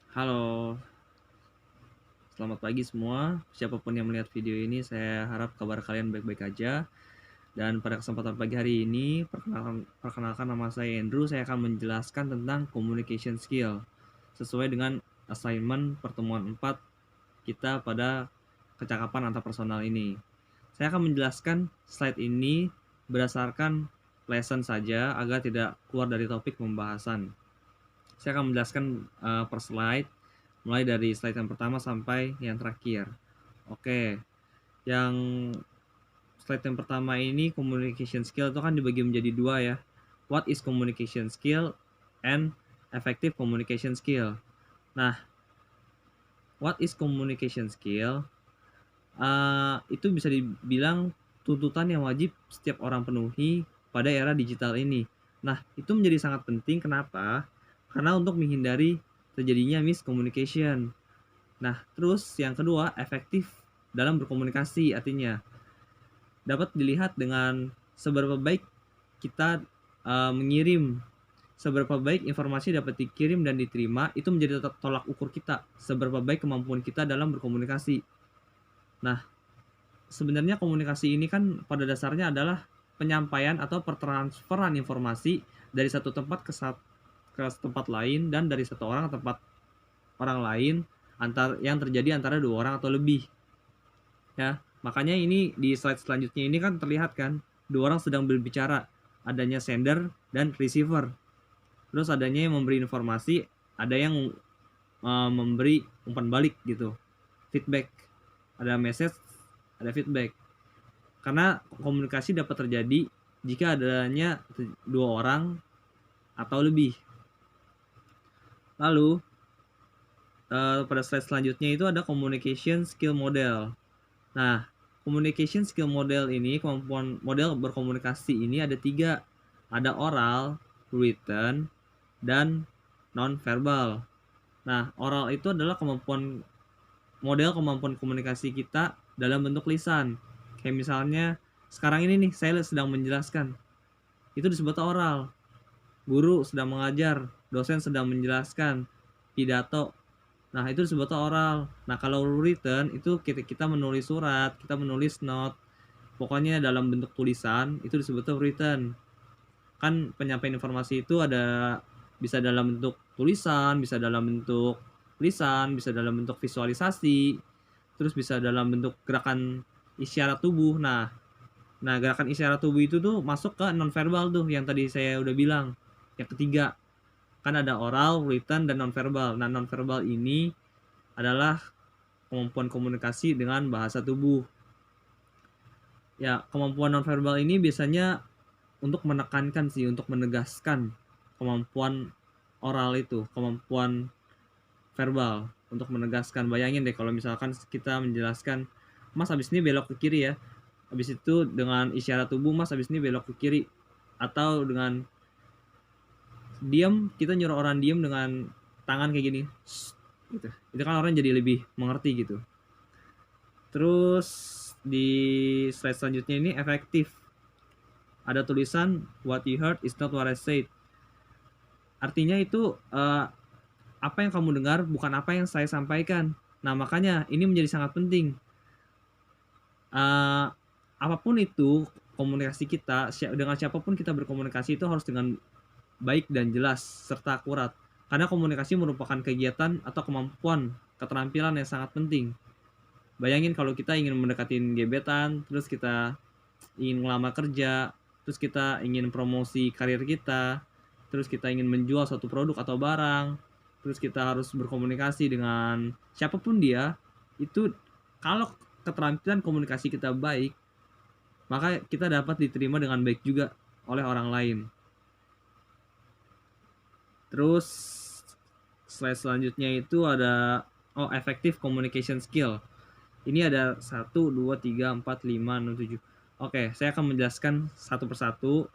Halo, selamat pagi semua. Siapapun yang melihat video ini, saya harap kabar kalian baik-baik aja. Dan pada kesempatan pagi hari ini, perkenalkan nama saya Andrew. Saya akan menjelaskan tentang communication skill sesuai dengan assignment pertemuan 4 kita pada kecakapan antarpersonal ini. Saya akan menjelaskan slide ini berdasarkan lesson saja agar tidak keluar dari topik pembahasan. Saya akan menjelaskan per slide mulai dari slide yang pertama sampai yang terakhir. Oke, yang slide yang pertama ini communication skill itu kan dibagi menjadi dua ya. What is communication skill and effective communication skill. Nah, what is communication skill? Itu bisa dibilang tuntutan yang wajib setiap orang penuhi pada era digital ini. Nah, itu menjadi sangat penting. Kenapa? Karena untuk menghindari terjadinya miscommunication. Nah, terus yang kedua, efektif dalam berkomunikasi. Artinya, dapat dilihat dengan seberapa baik kita mengirim, seberapa baik informasi dapat dikirim dan diterima, itu menjadi tolak ukur kita, seberapa baik kemampuan kita dalam berkomunikasi. Nah, sebenarnya komunikasi ini kan pada dasarnya adalah penyampaian atau pertransferan informasi dari satu tempat ke tempat lain dan dari satu orang ke tempat orang lain yang terjadi antara dua orang atau lebih. Ya, makanya ini di slide selanjutnya ini kan terlihat kan dua orang sedang berbicara, adanya sender dan receiver. Terus adanya yang memberi informasi, ada yang memberi umpan balik gitu. Feedback. Ada message, ada feedback. Karena komunikasi dapat terjadi jika adanya dua orang atau lebih. Lalu pada slide selanjutnya itu ada communication skill model. Nah, communication skill model ini, kemampuan model berkomunikasi ini ada 3. Ada oral, written, dan non-verbal. Nah, oral itu adalah model kemampuan komunikasi kita dalam bentuk lisan. Kayak misalnya, sekarang ini nih, saya sedang menjelaskan. Itu disebut oral. Guru sedang mengajar, dosen sedang menjelaskan, pidato. Nah, itu disebut oral. Nah, kalau written itu kita menulis surat, kita menulis note. Pokoknya dalam bentuk tulisan itu disebut written. Kan penyampaian informasi itu bisa dalam bentuk tulisan, bisa dalam bentuk lisan, bisa dalam bentuk visualisasi, terus bisa dalam bentuk gerakan isyarat tubuh. Nah, gerakan isyarat tubuh itu tuh masuk ke nonverbal tuh yang tadi saya udah bilang. Yang ketiga, kan ada oral, written, dan nonverbal. Nah, nonverbal ini adalah kemampuan komunikasi dengan bahasa tubuh. Ya, kemampuan nonverbal ini biasanya untuk menekankan sih, untuk menegaskan kemampuan oral itu, kemampuan verbal untuk menegaskan. Bayangin deh kalau misalkan kita menjelaskan, Mas habis ini belok ke kiri ya. Habis itu dengan isyarat tubuh, Mas habis ini belok ke kiri. Atau dengan diam, kita nyuruh orang diam dengan tangan kayak gini. Gitu. Itu kan orang jadi lebih mengerti gitu. Terus di slide selanjutnya ini efektif. Ada tulisan what you heard is not what I said. Artinya itu apa yang kamu dengar bukan apa yang saya sampaikan. Nah, makanya ini menjadi sangat penting. Apapun itu komunikasi kita dengan siapapun kita berkomunikasi itu harus dengan baik dan jelas serta akurat. Karena komunikasi merupakan kegiatan atau kemampuan, keterampilan yang sangat penting. Bayangin kalau kita ingin mendekatin gebetan, terus kita ingin melamar kerja, terus kita ingin promosi karir kita, terus kita ingin menjual suatu produk atau barang, terus kita harus berkomunikasi dengan siapapun dia. Itu kalau keterampilan komunikasi kita baik, maka kita dapat diterima dengan baik juga oleh orang lain. Terus slide selanjutnya itu ada effective communication skill. Ini ada 1, 2, 3, 4, 5, 6, 7. Oke, saya akan menjelaskan satu persatu.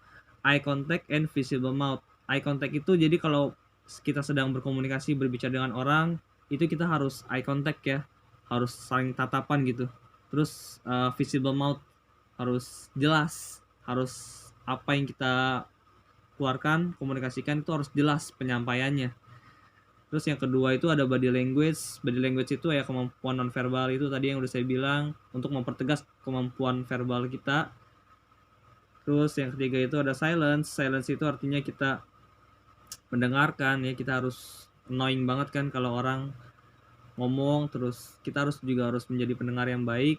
Eye contact and visible mouth. Eye contact itu jadi kalau kita sedang berkomunikasi, berbicara dengan orang, itu kita harus eye contact ya. Harus saling tatapan gitu. Terus visible mouth harus jelas, harus apa yang kita keluarkan, komunikasikan itu harus jelas penyampaiannya. Terus yang kedua itu ada body language. Body language itu ya kemampuan nonverbal itu tadi yang udah saya bilang untuk mempertegas kemampuan verbal kita. Terus yang ketiga itu ada silence. Silence itu artinya kita mendengarkan ya, kita harus annoying banget kan kalau orang ngomong, terus kita juga harus menjadi pendengar yang baik.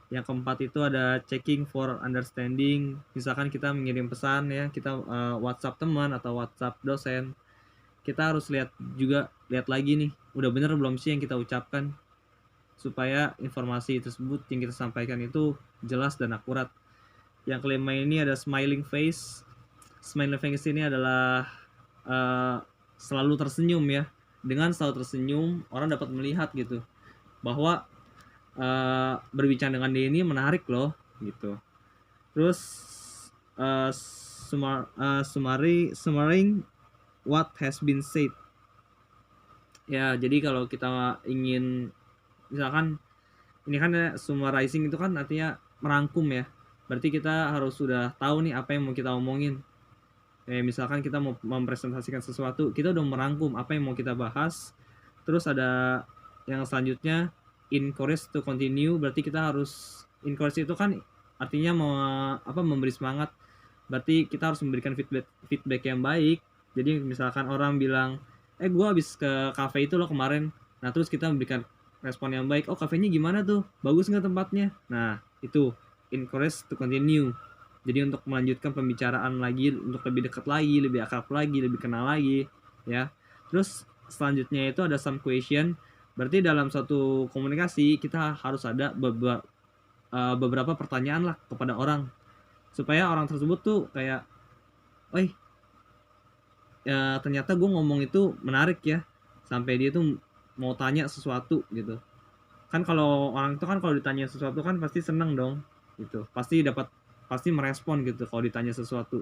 Yang keempat itu ada checking for understanding. Misalkan kita mengirim pesan ya, kita WhatsApp teman atau WhatsApp dosen, kita harus lihat lagi nih, udah bener belum sih yang kita ucapkan, supaya informasi tersebut yang kita sampaikan itu jelas dan akurat. Yang kelima ini ada smiling face. Smiling face ini adalah selalu tersenyum ya. Dengan selalu tersenyum, orang dapat melihat gitu bahwa berbicara dengan dia ini menarik loh gitu. Terus summarizing what has been said. Ya, jadi kalau kita ingin misalkan ini kan summarizing itu kan artinya merangkum ya. Berarti kita harus sudah tahu nih apa yang mau kita omongin. Misalkan kita mau mempresentasikan sesuatu, kita udah merangkum apa yang mau kita bahas. Terus ada yang selanjutnya encourage to continue, berarti kita harus encourage itu kan artinya memberi semangat. Berarti kita harus memberikan feedback yang baik. Jadi misalkan orang bilang, gue habis ke cafe itu loh kemarin. Nah terus kita memberikan respon yang baik. Oh kafenya gimana tuh? Bagus nggak tempatnya? Nah itu encourage to continue. Jadi untuk melanjutkan pembicaraan lagi, untuk lebih dekat lagi, lebih akrab lagi, lebih kenal lagi, ya. Terus selanjutnya itu ada some question. Berarti dalam suatu komunikasi kita harus ada beberapa pertanyaan lah kepada orang, supaya orang tersebut tuh kayak, ya ternyata gue ngomong itu menarik ya, sampai dia tuh mau tanya sesuatu gitu. Kan kalau orang itu kan kalau ditanya sesuatu kan pasti seneng dong, gitu. Pasti merespon gitu kalau ditanya sesuatu.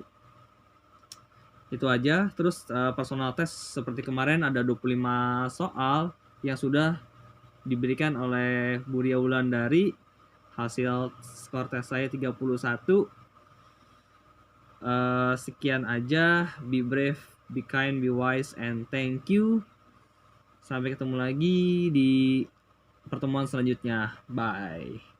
Itu aja. Terus personal test seperti kemarin ada 25 soal yang sudah diberikan oleh Bu Ria Wulandari. Hasil skor tes saya 31. Sekian aja. Be brave, be kind, be wise, and thank you. Sampai ketemu lagi di pertemuan selanjutnya. Bye.